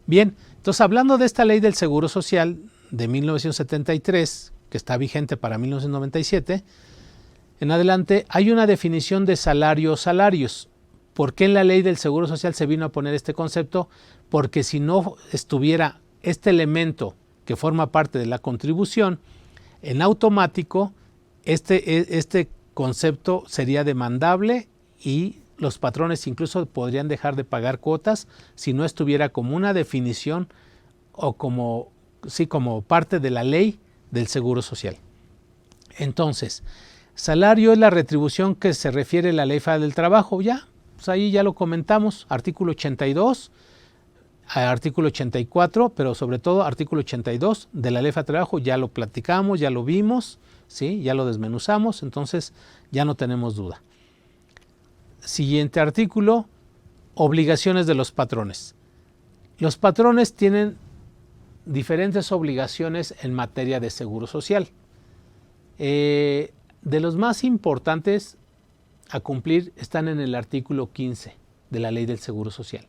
Bien, entonces hablando de esta ley del Seguro Social de 1973, que está vigente para 1997, en adelante hay una definición de salario o salarios. ¿Por qué en la ley del Seguro Social se vino a poner este concepto? Porque si no estuviera este elemento que forma parte de la contribución, en automático este concepto sería demandable y los patrones incluso podrían dejar de pagar cuotas si no estuviera como una definición o como parte de la ley del Seguro Social. Entonces, salario es la retribución que se refiere a la Ley Federal del Trabajo. Ya, pues ahí ya lo comentamos, artículo 82, artículo 84, pero sobre todo artículo 82 de la Ley Federal del Trabajo, ya lo platicamos, ya lo vimos, ¿sí? Ya lo desmenuzamos, entonces ya no tenemos duda. Siguiente artículo, obligaciones de los patrones. Los patrones tienen diferentes obligaciones en materia de seguro social. De los más importantes a cumplir están en el artículo 15 de la Ley del Seguro Social.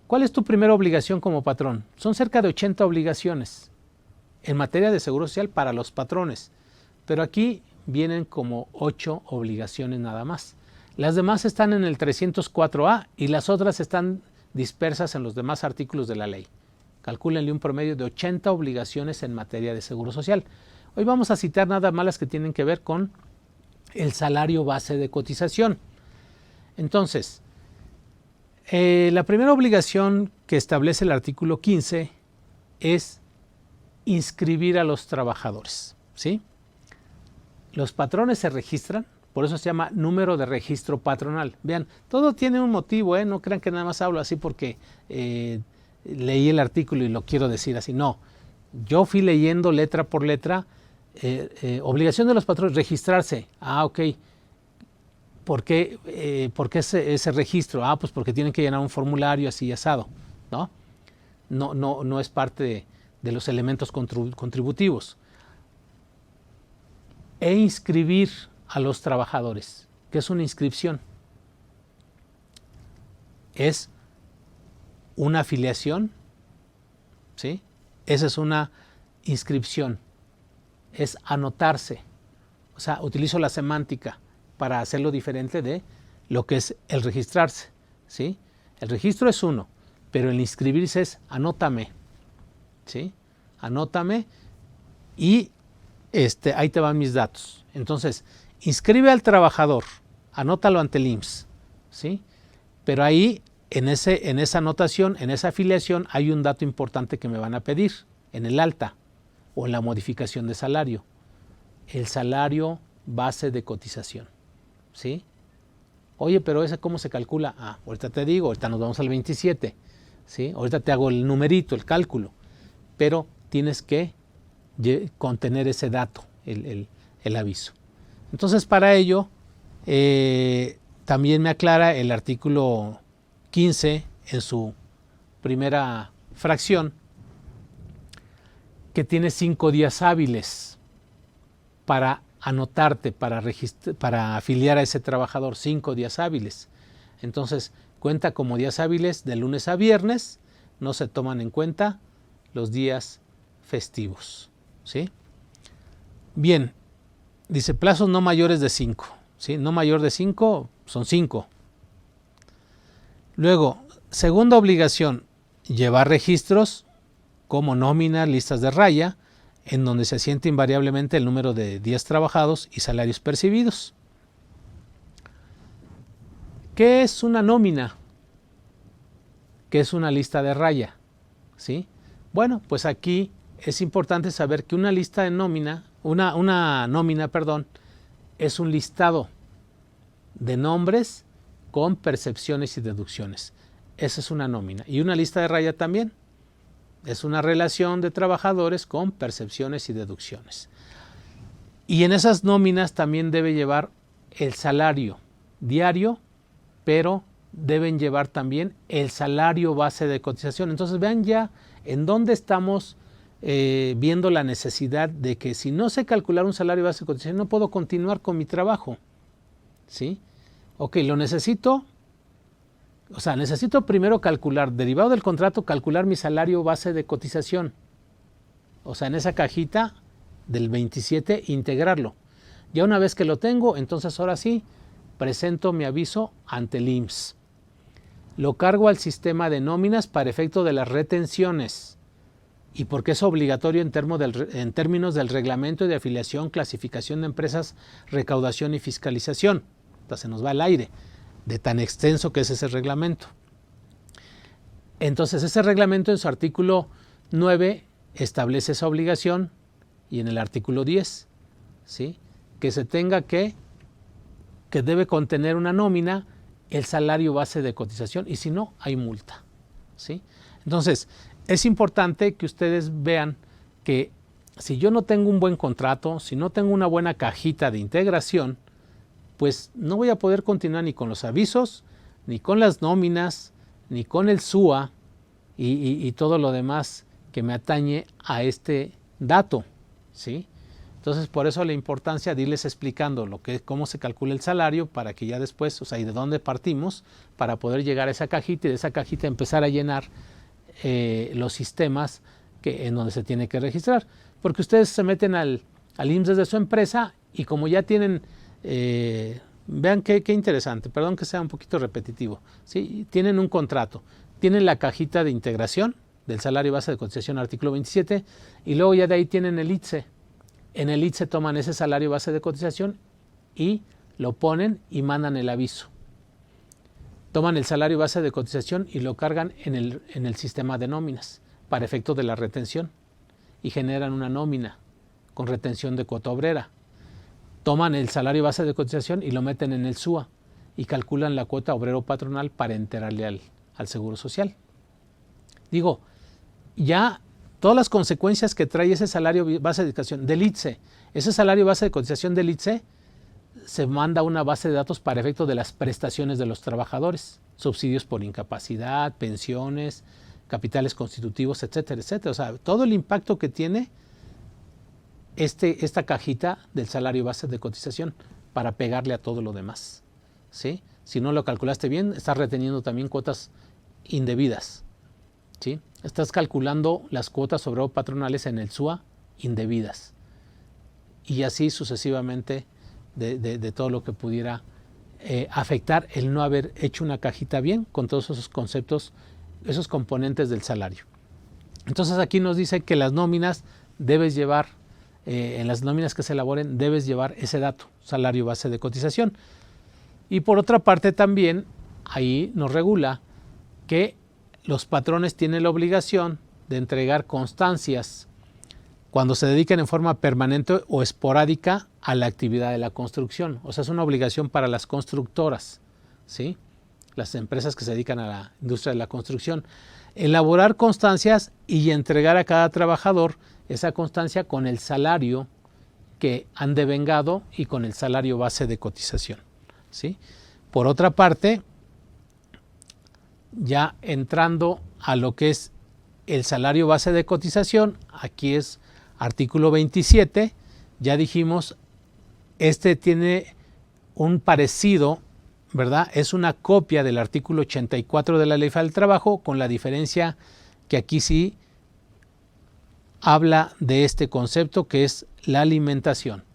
¿Cuál es tu primera obligación como patrón? Son cerca de 80 obligaciones en materia de seguro social para los patrones, pero aquí vienen como 8 obligaciones nada más. Las demás están en el 304A y las otras están dispersas en los demás artículos de la ley. Calcúlenle un promedio de 80 obligaciones en materia de seguro social. Hoy vamos a citar nada más las que tienen que ver con el salario base de cotización. Entonces, la primera obligación que establece el artículo 15 es inscribir a los trabajadores, ¿sí? Los patrones se registran, por eso se llama número de registro patronal. Vean, todo tiene un motivo, no crean que nada más hablo así porque leí el artículo y lo quiero decir así. No, yo fui leyendo letra por letra. Obligación de los patrones, registrarse. Ok. ¿Por qué ese registro? Pues porque tienen que llenar un formulario así asado, ¿no? No es parte de los elementos contributivos. E inscribir a los trabajadores. ¿Qué es una inscripción? Es una afiliación, ¿sí? Esa es una inscripción. Es anotarse. O sea, utilizo la semántica para hacerlo diferente de lo que es el registrarse, ¿sí? El registro es uno, pero el inscribirse es anótame, ¿sí? Anótame y ahí te van mis datos. Entonces, inscribe al trabajador, anótalo ante el IMSS, ¿sí? Pero ahí, en esa anotación, en esa afiliación, hay un dato importante que me van a pedir en el alta o en la modificación de salario. El salario base de cotización, ¿sí? Oye, pero ¿ese cómo se calcula? Ahorita te digo, ahorita nos vamos al 27, ¿sí? Ahorita te hago el numerito, el cálculo, pero tienes que contener ese dato, el aviso. Entonces, para ello, también me aclara el artículo 15 en su primera fracción que tiene 5 días hábiles para anotarte, para afiliar a ese trabajador, 5 días hábiles. Entonces, cuenta como días hábiles de lunes a viernes, no se toman en cuenta los días festivos, ¿sí? Bien, dice plazos no mayores de 5, ¿sí? No mayor de 5 son 5. Luego, segunda obligación, llevar registros como nómina, listas de raya, en donde se asienta invariablemente el número de días trabajados y salarios percibidos. ¿Qué es una nómina? ¿Qué es una lista de raya? ¿Sí? Bueno, pues aquí es importante saber que una lista de nómina, una nómina, es un listado de nombres con percepciones y deducciones. Esa es una nómina. Y una lista de raya también. Es una relación de trabajadores con percepciones y deducciones. Y en esas nóminas también debe llevar el salario diario, pero deben llevar también el salario base de cotización. Entonces vean ya en dónde estamos viendo la necesidad de que si no sé calcular un salario base de cotización no puedo continuar con mi trabajo, ¿sí? Ok, lo necesito, O sea, necesito primero calcular, derivado del contrato, calcular mi salario base de cotización. O sea, en esa cajita del 27, integrarlo. Ya una vez que lo tengo, entonces ahora sí, presento mi aviso ante el IMSS. Lo cargo al sistema de nóminas para efecto de las retenciones. Y porque es obligatorio en términos del reglamento de afiliación, clasificación de empresas, recaudación y fiscalización. Entonces se nos va al aire de tan extenso que es ese reglamento. Entonces ese reglamento en su artículo 9 establece esa obligación y en el artículo 10, ¿sí?, que se tenga que debe contener una nómina, el salario base de cotización, y si no, hay multa, ¿sí? Entonces, es importante que ustedes vean que si yo no tengo un buen contrato, si no tengo una buena cajita de integración, pues no voy a poder continuar ni con los avisos, ni con las nóminas, ni con el SUA y todo lo demás que me atañe a este dato, ¿sí? Entonces, por eso la importancia de irles explicando cómo se calcula el salario para que ya después, o sea, y de dónde partimos para poder llegar a esa cajita y de esa cajita empezar a llenar los sistemas en donde se tiene que registrar. Porque ustedes se meten al IMSS desde su empresa y como ya tienen, vean qué interesante, perdón que sea un poquito repetitivo, ¿sí? Tienen un contrato, tienen la cajita de integración del salario base de cotización, artículo 27, y luego ya de ahí tienen el ITSE. En el ITSE toman ese salario base de cotización y lo ponen y mandan el aviso. Toman el salario base de cotización y lo cargan en el sistema de nóminas para efecto de la retención y generan una nómina con retención de cuota obrera. Toman el salario base de cotización y lo meten en el SUA y calculan la cuota obrero patronal para enterarle al Seguro Social. Digo, ya todas las consecuencias que trae ese salario base de cotización del ITSE, ese salario base de cotización del ITSE se manda a una base de datos para efecto de las prestaciones de los trabajadores, subsidios por incapacidad, pensiones, capitales constitutivos, etcétera, etcétera. O sea, todo el impacto que tiene esta cajita del salario base de cotización para pegarle a todo lo demás, ¿sí? Si no lo calculaste bien, estás reteniendo también cuotas indebidas, ¿sí? Estás calculando las cuotas obrero patronales en el SUA indebidas y así sucesivamente de todo lo que pudiera afectar el no haber hecho una cajita bien con todos esos conceptos, esos componentes del salario. Entonces aquí nos dice que las nóminas debes llevar, en las nóminas que se elaboren debes llevar ese dato, salario base de cotización. Y por otra parte también ahí nos regula que los patrones tienen la obligación de entregar constancias cuando se dediquen en forma permanente o esporádica a la actividad de la construcción. O sea, es una obligación para las constructoras, ¿sí? Las empresas que se dedican a la industria de la construcción. Elaborar constancias y entregar a cada trabajador esa constancia con el salario que han devengado y con el salario base de cotización, ¿sí? Por otra parte, ya entrando a lo que es el salario base de cotización, aquí es artículo 27, ya dijimos, este tiene un parecido, ¿verdad? Es una copia del artículo 84 de la Ley Federal del Trabajo, con la diferencia que aquí sí habla de este concepto que es la alimentación.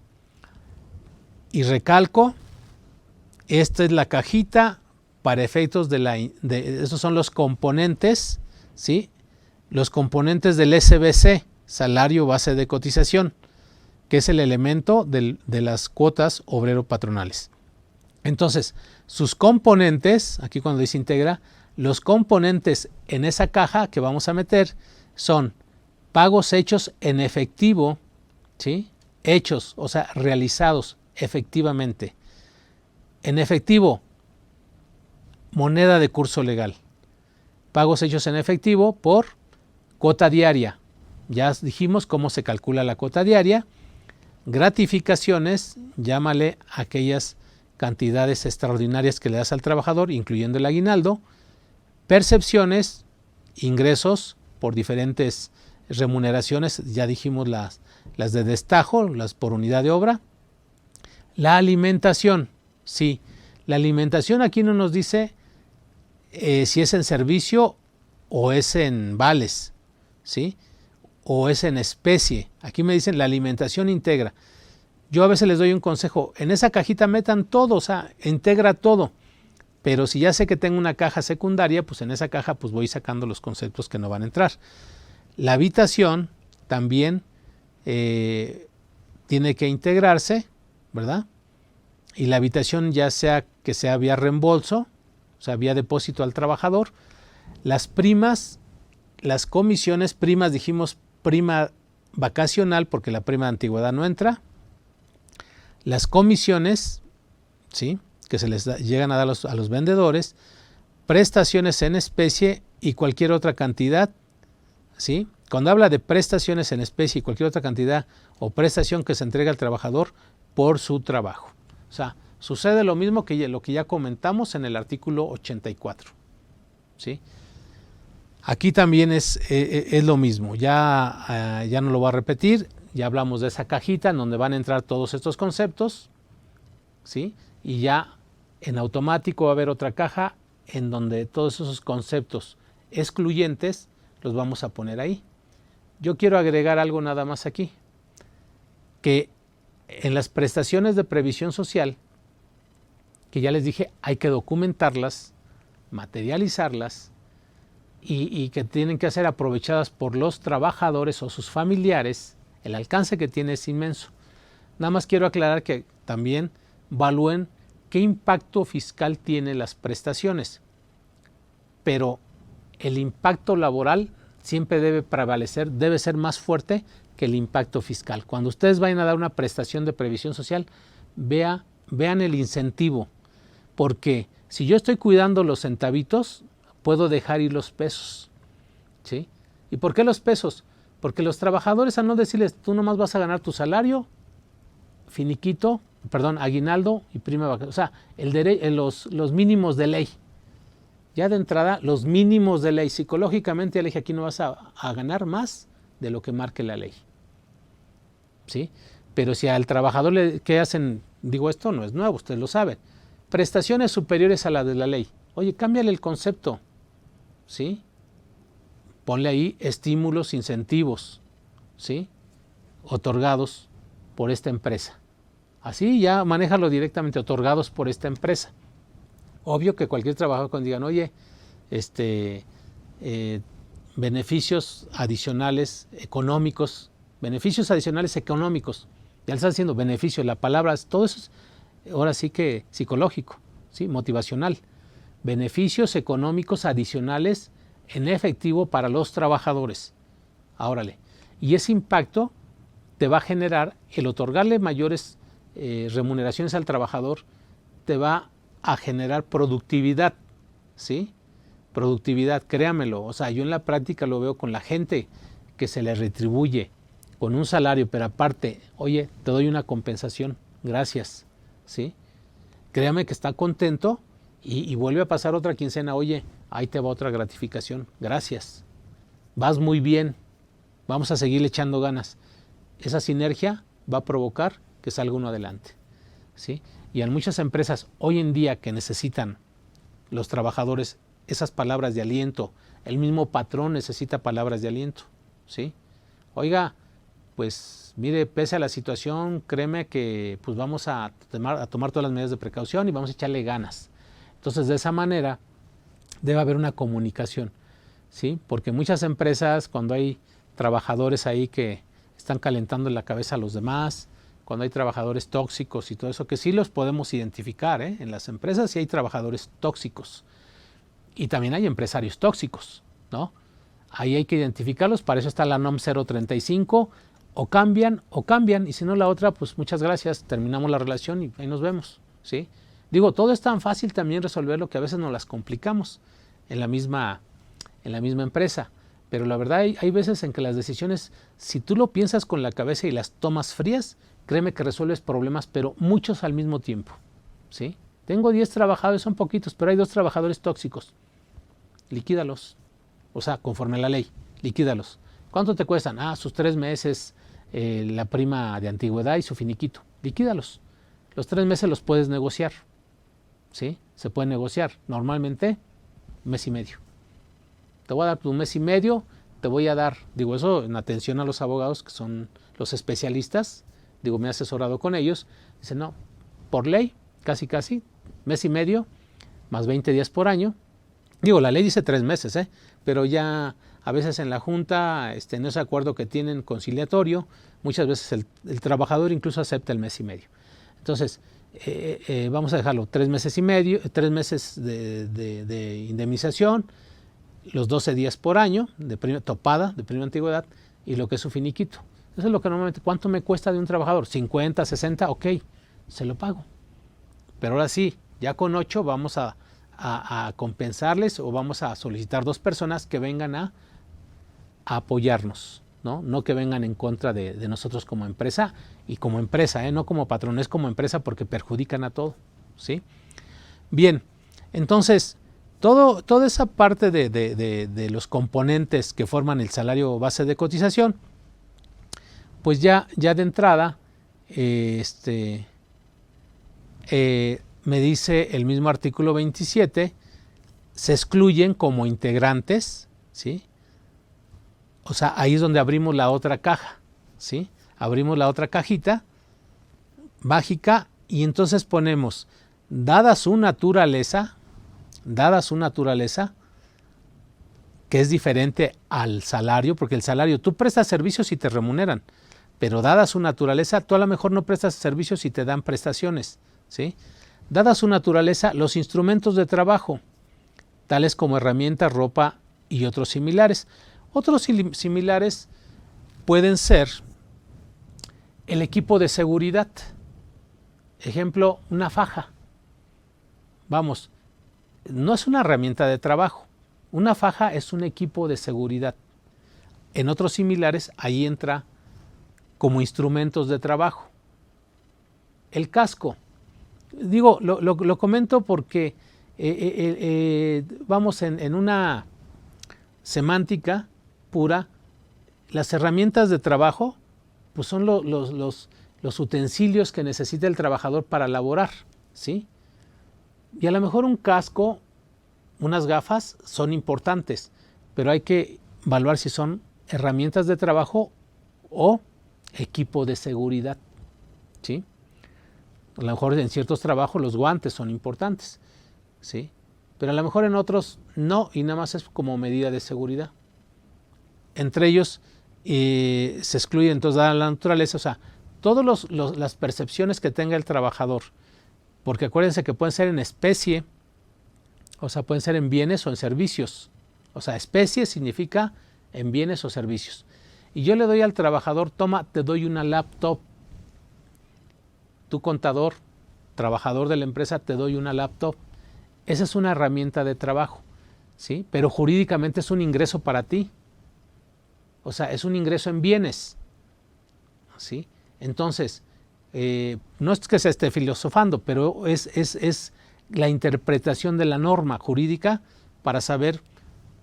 Y recalco, esta es la cajita para efectos esos son los componentes, ¿sí? Los componentes del SBC, salario base de cotización, que es el elemento de las cuotas obrero patronales. Entonces, sus componentes, aquí cuando dice integra, los componentes en esa caja que vamos a meter son pagos hechos en efectivo, ¿sí? Hechos, o sea, realizados efectivamente. En efectivo, moneda de curso legal. Pagos hechos en efectivo por cuota diaria. Ya dijimos cómo se calcula la cuota diaria. Gratificaciones, llámale aquellas cantidades extraordinarias que le das al trabajador, incluyendo el aguinaldo. Percepciones, ingresos por diferentes remuneraciones, ya dijimos las de destajo, las por unidad de obra. La alimentación, sí. La alimentación aquí no nos dice si es en servicio o es en vales, ¿sí? O es en especie. Aquí me dicen la alimentación integra. Yo a veces les doy un consejo, en esa cajita metan todo, o sea, integra todo. Pero si ya sé que tengo una caja secundaria, pues en esa caja pues voy sacando los conceptos que no van a entrar. La habitación también tiene que integrarse, ¿verdad? Y la habitación ya sea que sea vía reembolso, o sea, vía depósito al trabajador. Las primas, las comisiones, primas dijimos prima vacacional porque la prima de antigüedad no entra. Las comisiones, ¿sí?, que se les llegan a dar a los vendedores, prestaciones en especie y cualquier otra cantidad, ¿sí? Cuando habla de prestaciones en especie y cualquier otra cantidad o prestación que se entrega al trabajador por su trabajo. O sea, sucede lo mismo que lo que ya comentamos en el artículo 84, ¿sí? Aquí también es lo mismo, ya no lo voy a repetir, ya hablamos de esa cajita en donde van a entrar todos estos conceptos, ¿sí? Y ya en automático va a haber otra caja en donde todos esos conceptos excluyentes los vamos a poner ahí. Yo quiero agregar algo nada más aquí, que en las prestaciones de previsión social, que ya les dije, hay que documentarlas, materializarlas y que tienen que ser aprovechadas por los trabajadores o sus familiares. El alcance que tiene es inmenso. Nada más quiero aclarar que también evalúen qué impacto fiscal tienen las prestaciones, pero el impacto laboral siempre debe prevalecer, debe ser más fuerte que el impacto fiscal. Cuando ustedes vayan a dar una prestación de previsión social, vean el incentivo, porque si yo estoy cuidando los centavitos, puedo dejar ir los pesos, ¿sí? ¿Y por qué los pesos? Porque los trabajadores, al no decirles, tú nomás vas a ganar tu salario, finiquito, aguinaldo y prima vacacional, o sea, los mínimos de ley. Ya de entrada, los mínimos de ley, psicológicamente ya le dije, aquí no vas a ganar más de lo que marque la ley, ¿sí? Pero si al trabajador ¿qué hacen? Digo, esto no es nuevo, ustedes lo saben. Prestaciones superiores a la de la ley. Oye, cámbiale el concepto, ¿sí? Ponle ahí estímulos, incentivos, ¿sí?, otorgados por esta empresa. Así ya manéjalo directamente, otorgados por esta empresa. Obvio que cualquier trabajador cuando digan, oye, beneficios adicionales económicos, ya le están diciendo beneficios, la palabra, todo eso es ahora sí que psicológico, ¿sí?, motivacional. Beneficios económicos adicionales en efectivo para los trabajadores. Órale. Y ese impacto te va a generar, el otorgarle mayores remuneraciones al trabajador, te va a generar productividad, ¿sí? Productividad, créamelo. O sea, yo en la práctica lo veo con la gente que se le retribuye con un salario, pero aparte, oye, te doy una compensación, gracias, ¿sí? Créame que está contento y vuelve a pasar otra quincena, oye, ahí te va otra gratificación, gracias, vas muy bien, vamos a seguirle echando ganas. Esa sinergia va a provocar que salga uno adelante, ¿sí? Y en muchas empresas hoy en día que necesitan los trabajadores esas palabras de aliento, el mismo patrón necesita palabras de aliento, ¿sí? Oiga, pues mire, pese a la situación, créeme que pues vamos a tomar todas las medidas de precaución y vamos a echarle ganas. Entonces, de esa manera debe haber una comunicación, ¿sí? Porque muchas empresas, cuando hay trabajadores ahí que están calentando en la cabeza a los demás, cuando hay trabajadores tóxicos y todo eso, que sí los podemos identificar, ¿eh? En las empresas sí hay trabajadores tóxicos y también hay empresarios tóxicos, ¿no? Ahí hay que identificarlos, para eso está la NOM 035, o cambian, y si no la otra, pues muchas gracias, terminamos la relación y ahí nos vemos, ¿sí? Digo, todo es tan fácil también resolverlo que a veces nos las complicamos en la misma empresa, pero la verdad hay veces en que las decisiones, si tú lo piensas con la cabeza y las tomas frías, créeme que resuelves problemas, pero muchos al mismo tiempo, ¿sí? Tengo 10 trabajadores, son poquitos, pero hay 2 trabajadores tóxicos, liquídalos, o sea, conforme a la ley, liquídalos. ¿Cuánto te cuestan? Sus 3 meses, la prima de antigüedad y su finiquito, liquídalos. Los 3 meses los puedes negociar, ¿sí? Se puede negociar. Normalmente un mes y medio. Te voy a dar un mes y medio, te voy a dar, digo eso en atención a los abogados que son los especialistas, digo me he asesorado con ellos, dicen no, por ley, casi, mes y medio, más 20 días por año. Digo, la ley dice 3 meses, pero ya a veces en la Junta, en ese acuerdo que tienen conciliatorio, muchas veces el trabajador incluso acepta el mes y medio. Entonces, vamos a dejarlo 3 meses y medio, 3 meses de indemnización, los 12 días por año, topada, de primera antigüedad, y lo que es su finiquito. Eso es lo que normalmente, ¿cuánto me cuesta de un trabajador? 50, 60, ok, se lo pago. Pero ahora sí, ya con 8 vamos a compensarles o vamos a solicitar 2 personas que vengan a apoyarnos, no que vengan en contra de nosotros como empresa y como empresa, no como patrones, como empresa, porque perjudican a todo, ¿sí? Bien, entonces, toda esa parte de los componentes que forman el salario base de cotización, pues ya de entrada, me dice el mismo artículo 27, se excluyen como integrantes, ¿sí? O sea, ahí es donde abrimos la otra caja, ¿sí? Abrimos la otra cajita mágica y entonces ponemos, dada su naturaleza, que es diferente al salario, porque el salario, tú prestas servicios y te remuneran, pero dada su naturaleza, tú a lo mejor no prestas servicios y te dan prestaciones, ¿sí? Dada su naturaleza, los instrumentos de trabajo, tales como herramientas, ropa y otros similares. Otros similares pueden ser el equipo de seguridad. Ejemplo, una faja. Vamos, no es una herramienta de trabajo. Una faja es un equipo de seguridad. En otros similares, ahí entra como instrumentos de trabajo. El casco. Digo, lo comento porque vamos en una semántica pura, las herramientas de trabajo pues son los utensilios que necesita el trabajador para laborar, ¿sí? Y a lo mejor un casco, unas gafas son importantes, pero hay que evaluar si son herramientas de trabajo o equipo de seguridad, ¿sí? A lo mejor en ciertos trabajos los guantes son importantes, ¿sí? Pero a lo mejor en otros no, y nada más es como medida de seguridad. Entre ellos se excluye entonces dada la naturaleza, o sea, todas las percepciones que tenga el trabajador, porque acuérdense que pueden ser en especie, o sea, pueden ser en bienes o en servicios. O sea, especie significa en bienes o servicios. Y yo le doy al trabajador, toma, te doy una laptop. Tu contador, trabajador de la empresa, te doy una laptop. Esa es una herramienta de trabajo, ¿sí? Pero jurídicamente es un ingreso para ti. O sea, es un ingreso en bienes, ¿sí? Entonces, no es que se esté filosofando, pero es la interpretación de la norma jurídica para saber,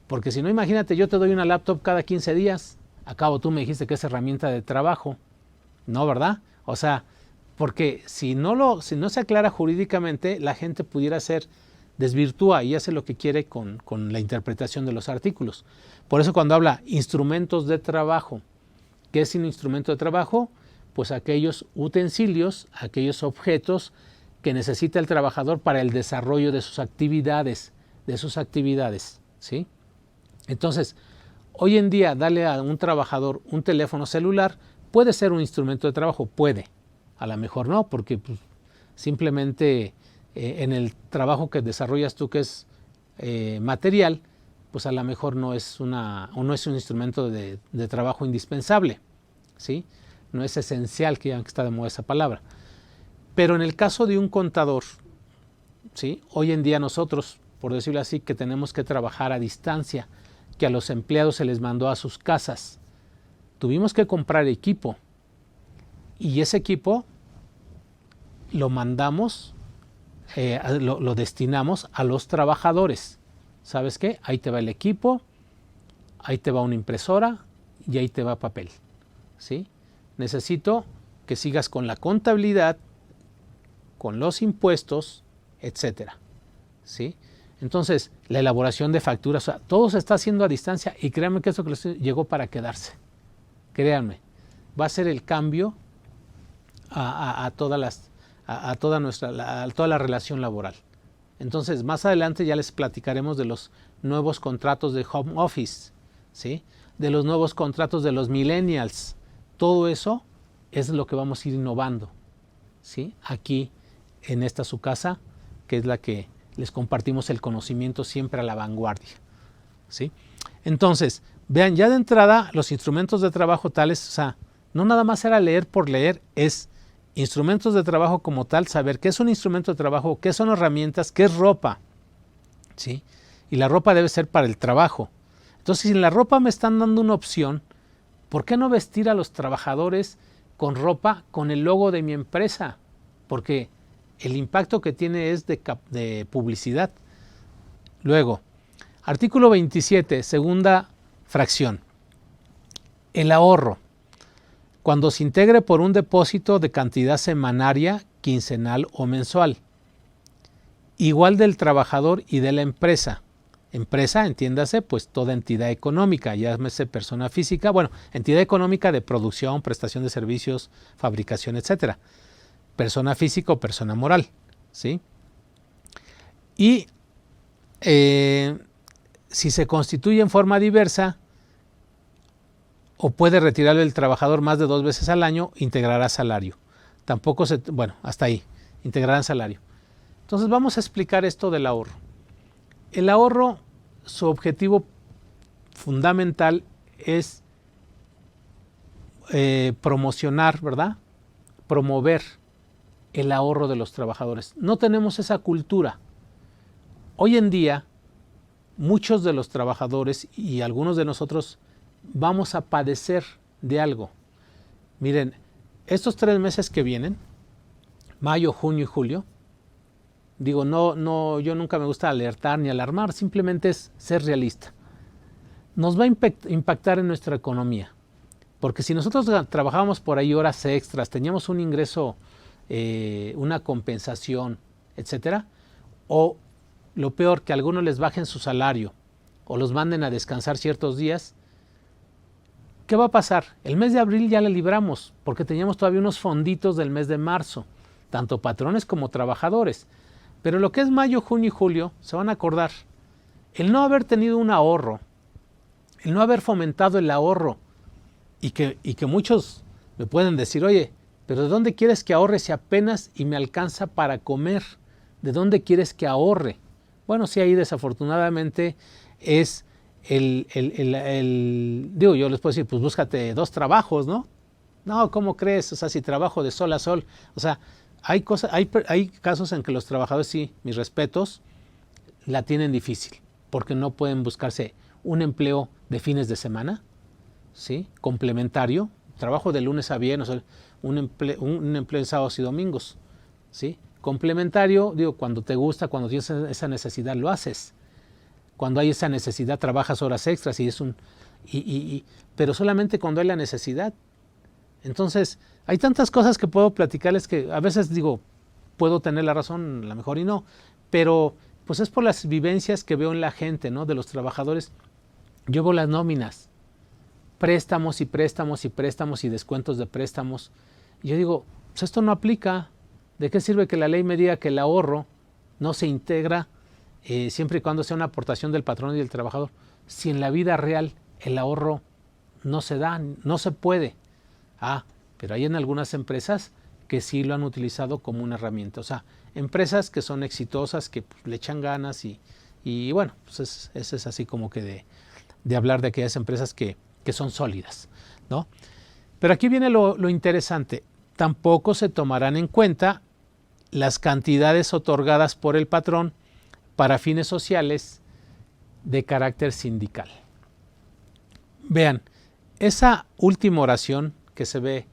porque si no, imagínate, yo te doy una laptop cada 15 días, a cabo tú me dijiste que es herramienta de trabajo, ¿no, verdad? O sea, porque si no se aclara jurídicamente, la gente pudiera desvirtúa y hace lo que quiere con la interpretación de los artículos. Por eso cuando habla instrumentos de trabajo, ¿qué es un instrumento de trabajo? Pues aquellos utensilios, aquellos objetos que necesita el trabajador para el desarrollo de sus actividades, ¿sí? Entonces, hoy en día darle a un trabajador un teléfono celular puede ser un instrumento de trabajo, puede. A lo mejor no, porque pues, simplemente en el trabajo que desarrollas tú, que es material, pues a lo mejor no es un instrumento de trabajo indispensable, ¿sí? No es esencial, que ya está de moda esa palabra. Pero en el caso de un contador, ¿sí? Hoy en día nosotros, por decirlo así, que tenemos que trabajar a distancia, que a los empleados se les mandó a sus casas, tuvimos que comprar equipo y ese equipo lo mandamos, lo destinamos a los trabajadores. ¿Sabes qué? Ahí te va el equipo, ahí te va una impresora y ahí te va papel, ¿sí? Necesito que sigas con la contabilidad, con los impuestos, etcétera, ¿sí? Entonces, la elaboración de facturas, o sea, todo se está haciendo a distancia y créanme que eso llegó para quedarse. Créanme, va a ser el cambio a toda la relación laboral. Entonces, más adelante ya les platicaremos de los nuevos contratos de home office, ¿sí? De los nuevos contratos de los millennials. Todo eso es lo que vamos a ir innovando, ¿sí? Aquí, en esta su casa, que es la que les compartimos el conocimiento siempre a la vanguardia, ¿sí? Entonces, vean, ya de entrada, los instrumentos de trabajo tales, o sea, no nada más era leer por leer, es instrumentos de trabajo como tal, saber qué es un instrumento de trabajo, qué son herramientas, qué es ropa, ¿sí? Y la ropa debe ser para el trabajo. Entonces, si en la ropa me están dando una opción, ¿por qué no vestir a los trabajadores con ropa con el logo de mi empresa? Porque el impacto que tiene es de publicidad. Luego, artículo 27, segunda fracción. El ahorro. Cuando se integre por un depósito de cantidad semanaria, quincenal o mensual. Igual del trabajador y de la empresa. Empresa, entiéndase, pues toda entidad económica, llámese persona física, bueno, entidad económica de producción, prestación de servicios, fabricación, etcétera. Persona física o persona moral, ¿sí? Y si se constituye en forma diversa o puede retirarlo el trabajador más de 2 veces al año, integrará salario. Tampoco bueno, hasta ahí, integrarán salario. Entonces vamos a explicar esto del ahorro. El ahorro, su objetivo fundamental es promocionar, ¿verdad? Promover el ahorro de los trabajadores. No tenemos esa cultura. Hoy en día, muchos de los trabajadores y algunos de nosotros vamos a padecer de algo. Miren, estos 3 meses que vienen, mayo, junio y julio, digo, yo nunca me gusta alertar ni alarmar, simplemente es ser realista. Nos va a impactar en nuestra economía, porque si nosotros trabajábamos por ahí horas extras, teníamos un ingreso, una compensación, etcétera, o lo peor, que a algunos les bajen su salario o los manden a descansar ciertos días, ¿qué va a pasar? El mes de abril ya le libramos, porque teníamos todavía unos fonditos del mes de marzo, tanto patrones como trabajadores. Pero lo que es mayo, junio y julio, se van a acordar. El no haber tenido un ahorro, el no haber fomentado el ahorro, y que muchos me pueden decir, oye, pero ¿de dónde quieres que ahorre si apenas y me alcanza para comer? ¿De dónde quieres que ahorre? Bueno, sí, ahí desafortunadamente es digo, yo les puedo decir, pues búscate 2 trabajos, ¿no? No, ¿cómo crees? O sea, si trabajo de sol a sol, o sea, hay casos en que los trabajadores, sí, mis respetos, la tienen difícil, porque no pueden buscarse un empleo de fines de semana, ¿sí? Complementario, trabajo de lunes a viernes, o sea, un empleo en sábados y domingos, ¿sí? Complementario, digo, cuando te gusta, cuando tienes esa necesidad, lo haces. Cuando hay esa necesidad, trabajas horas extras y es pero solamente cuando hay la necesidad. Entonces, hay tantas cosas que puedo platicarles que a veces digo, puedo tener la razón, a lo mejor y no, pero pues es por las vivencias que veo en la gente, ¿no? De los trabajadores. Yo veo las nóminas, préstamos y préstamos y préstamos y descuentos de préstamos. Y yo digo, pues esto no aplica. ¿De qué sirve que la ley me diga que el ahorro no se integra siempre y cuando sea una aportación del patrón y del trabajador? Si en la vida real el ahorro no se da, no se puede. Pero hay en algunas empresas que sí lo han utilizado como una herramienta. O sea, empresas que son exitosas, que pues, le echan ganas y bueno, pues eso es así como que de hablar de aquellas empresas que son sólidas, ¿no? Pero aquí viene lo interesante. Tampoco se tomarán en cuenta las cantidades otorgadas por el patrón para fines sociales de carácter sindical. Vean, esa última oración que se ve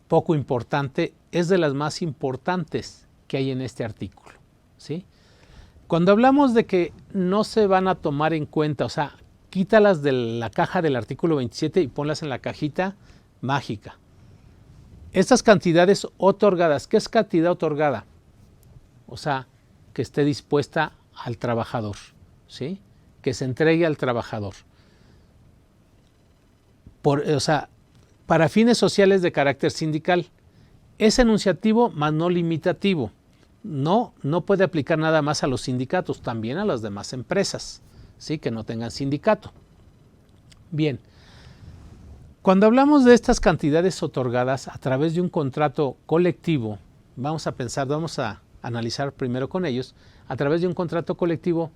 poco importante es de las más importantes que hay en este artículo, ¿sí? Cuando hablamos de que no se van a tomar en cuenta, o sea, quítalas de la caja del artículo 27 y ponlas en la cajita mágica. Estas cantidades otorgadas, ¿qué es cantidad otorgada? O sea, que esté dispuesta al trabajador, ¿sí? Que se entregue al trabajador. O sea, para fines sociales de carácter sindical. Es enunciativo, mas no limitativo. No puede aplicar nada más a los sindicatos, también a las demás empresas, ¿sí? Que no tengan sindicato. Bien, cuando hablamos de estas cantidades otorgadas a través de un contrato colectivo, vamos a analizar primero con ellos, a través de un contrato colectivo,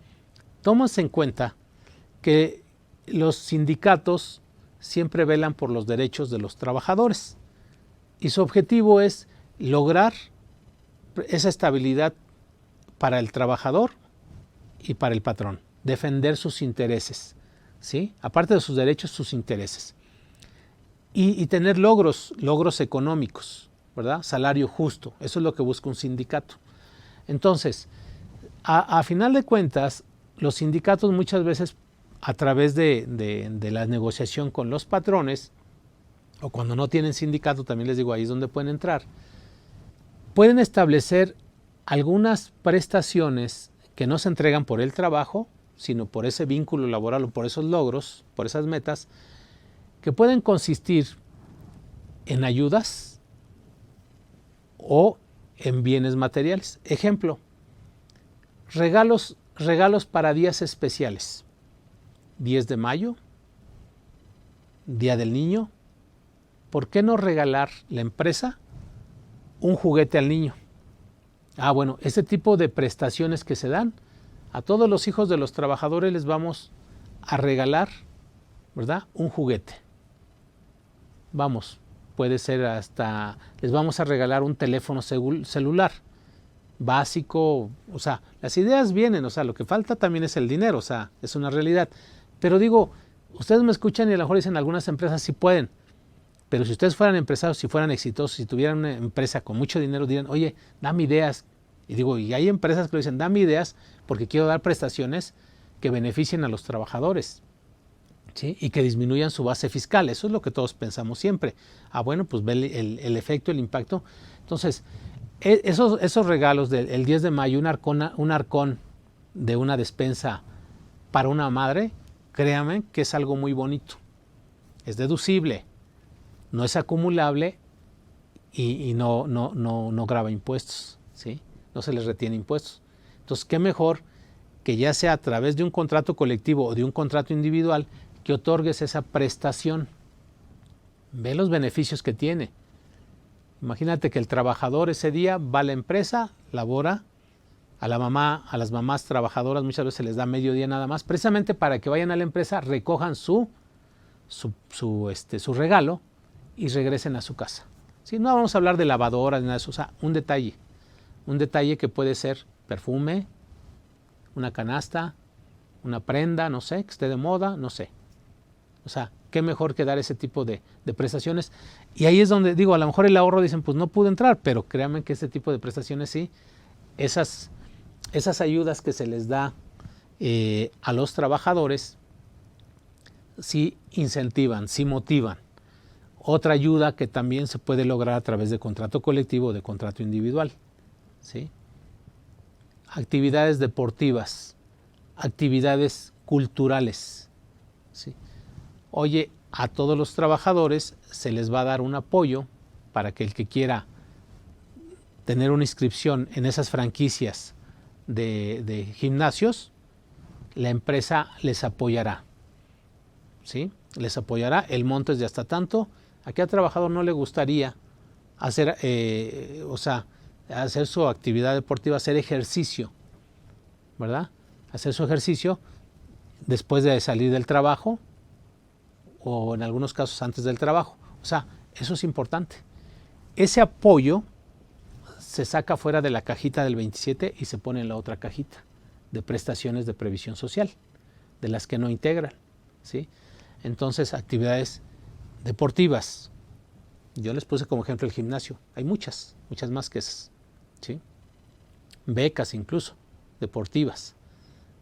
tómase en cuenta que los sindicatos siempre velan por los derechos de los trabajadores y su objetivo es lograr esa estabilidad para el trabajador y para el patrón, defender sus intereses, ¿sí? Aparte de sus derechos, sus intereses. Y tener logros económicos, ¿verdad? Salario justo, eso es lo que busca un sindicato. Entonces, a final de cuentas, los sindicatos muchas veces, a través de la negociación con los patrones, o cuando no tienen sindicato, también les digo, ahí es donde pueden entrar, pueden establecer algunas prestaciones que no se entregan por el trabajo, sino por ese vínculo laboral o por esos logros, por esas metas, que pueden consistir en ayudas o en bienes materiales. Ejemplo, regalos para días especiales. 10 de mayo, Día del Niño. ¿Por qué no regalar la empresa un juguete al niño? Bueno, ese tipo de prestaciones que se dan, a todos los hijos de los trabajadores les vamos a regalar, ¿verdad? Un juguete. Vamos, puede ser hasta, les vamos a regalar un teléfono celular básico, o sea, las ideas vienen, o sea, lo que falta también es el dinero, o sea, es una realidad. Pero digo, ustedes me escuchan y a lo mejor dicen algunas empresas sí pueden, pero si ustedes fueran empresarios, si fueran exitosos, si tuvieran una empresa con mucho dinero, dirían, oye, dame ideas. Y digo, y hay empresas que lo dicen, dame ideas porque quiero dar prestaciones que beneficien a los trabajadores, ¿sí? Y que disminuyan su base fiscal. Eso es lo que todos pensamos siempre. Bueno, pues ve el efecto, el impacto. Entonces, esos regalos del 10 de mayo, un arcón de una despensa para una madre, créanme que es algo muy bonito. Es deducible, no es acumulable y no grava impuestos, ¿sí? No se les retiene impuestos. Entonces, qué mejor que ya sea a través de un contrato colectivo o de un contrato individual que otorgues esa prestación. Ve los beneficios que tiene. Imagínate que el trabajador ese día va a la empresa, labora, a las mamás trabajadoras muchas veces se les da medio día nada más, precisamente para que vayan a la empresa, recojan su regalo y regresen a su casa. ¿Sí? No vamos a hablar de lavadoras ni nada de eso, o sea, un detalle que puede ser perfume, una canasta, una prenda, no sé, que esté de moda, no sé. O sea, qué mejor que dar ese tipo de prestaciones. Y ahí es donde digo, a lo mejor el ahorro dicen, pues no pude entrar, pero créanme que ese tipo de prestaciones sí, esas ayudas que se les da a los trabajadores, sí incentivan, sí motivan. Otra ayuda que también se puede lograr a través de contrato colectivo o de contrato individual, ¿sí? Actividades deportivas, actividades culturales, ¿sí? Oye, a todos los trabajadores se les va a dar un apoyo para que el que quiera tener una inscripción en esas franquicias de gimnasios, la empresa les apoyará, ¿sí? Les apoyará, el monto es de hasta tanto. ¿A qué trabajador no le gustaría hacer, hacer su actividad deportiva, hacer ejercicio, ¿verdad? Hacer su ejercicio después de salir del trabajo o en algunos casos antes del trabajo. O sea, eso es importante. Ese apoyo se saca fuera de la cajita del 27 y se pone en la otra cajita de prestaciones de previsión social, de las que no integran, ¿sí? Entonces, actividades deportivas. Yo les puse como ejemplo el gimnasio. Hay muchas más que esas, ¿sí? Becas incluso, deportivas.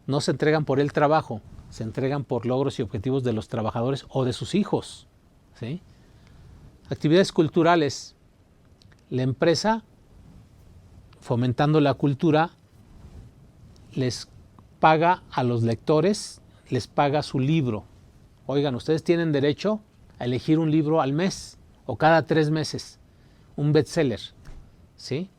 No se entregan por el trabajo, se entregan por logros y objetivos de los trabajadores o de sus hijos, ¿sí? Actividades culturales. La empresa, fomentando la cultura, les paga a los lectores, les paga su libro. Oigan, ustedes tienen derecho a elegir un libro al mes o cada 3 meses, un bestseller, ¿sí?